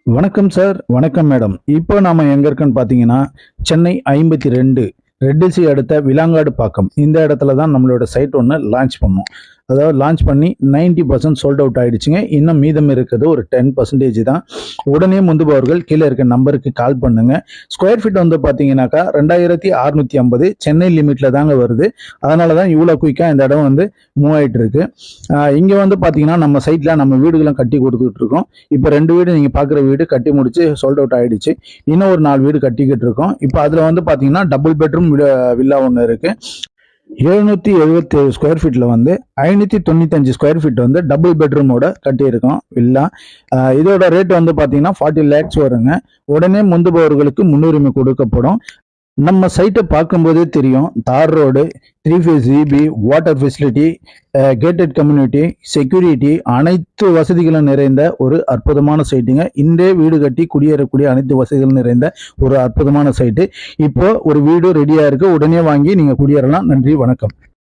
வணக்கம் சார். வணக்கம் மேடம். இப்போ நாம எங்க இருக்கோன்னு பார்த்தீங்கன்னா, சென்னை 52 ரெட்டிசி அடுத்த விலாங்காடு பாக்கம். இந்த இடத்துல தான் நம்மளோட சைட் ஒன்று லான்ச் பண்ணோம். அதாவது லான்ச் பண்ணி 90% சோல்ட் அவுட் ஆயிடுச்சுங்க. இன்னும் மீதம் இருக்கிறது ஒரு 10% தான். உடனே முந்துபவர்கள் கீழே இருக்க நம்பருக்கு கால் பண்ணுங்க. ஸ்கொயர் ஃபீட் வந்து பார்த்தீங்கன்னாக்கா 2650 சென்னை லிமிட்ல தாங்க வருது. அதனால தான் இவ்வளோ குயிக்காக இந்த இடம் வந்து மூவ் ஆகிட்டு இருக்கு. இங்கே வந்து பார்த்தீங்கன்னா நம்ம சைட்டில் நம்ம வீடுகளும் கட்டி கொடுத்துட்டு இருக்கோம். இப்போ 2 வீடு நீங்கள் பார்க்குற வீடு கட்டி முடிச்சு சோல்ட் அவுட் ஆயிடுச்சு. இன்னும் ஒரு 4 வீடு கட்டிக்கிட்டு இருக்கோம். இப்போ அதில் வந்து பார்த்தீங்கன்னா டபுள் பெட்ரூம் வில்லா ஒன்று இருக்கு. 777 ஸ்கொயர் ஃபீட்ல வந்து 595 ஸ்கொயர் ஃபீட் வந்து டபுள் பெட்ரூமோட கட்டியிருக்கோம் வில்லா. இதோட ரேட் வந்து பார்த்தீங்கன்னா 40 lakhs வருங்க. உடனே முந்துபவர்களுக்கு முன்னுரிமை கொடுக்கப்படும். நம்ம சைட்டை பார்க்கும்போதே தெரியும், தார் road, 3 phase EB, water facility, gated community, security, அனைத்து வசதிகளும் நிறைந்த ஒரு அற்புதமான சைட்டுங்க. இன்றே வீடு கட்டி குடியேறக்கூடிய அனைத்து வசதிகளும் நிறைந்த ஒரு அற்புதமான சைட்டு. இப்போ ஒரு வீடு ரெடியா இருக்கு. உடனே வாங்கி நீங்க குடியேறலாம். நன்றி, வணக்கம்.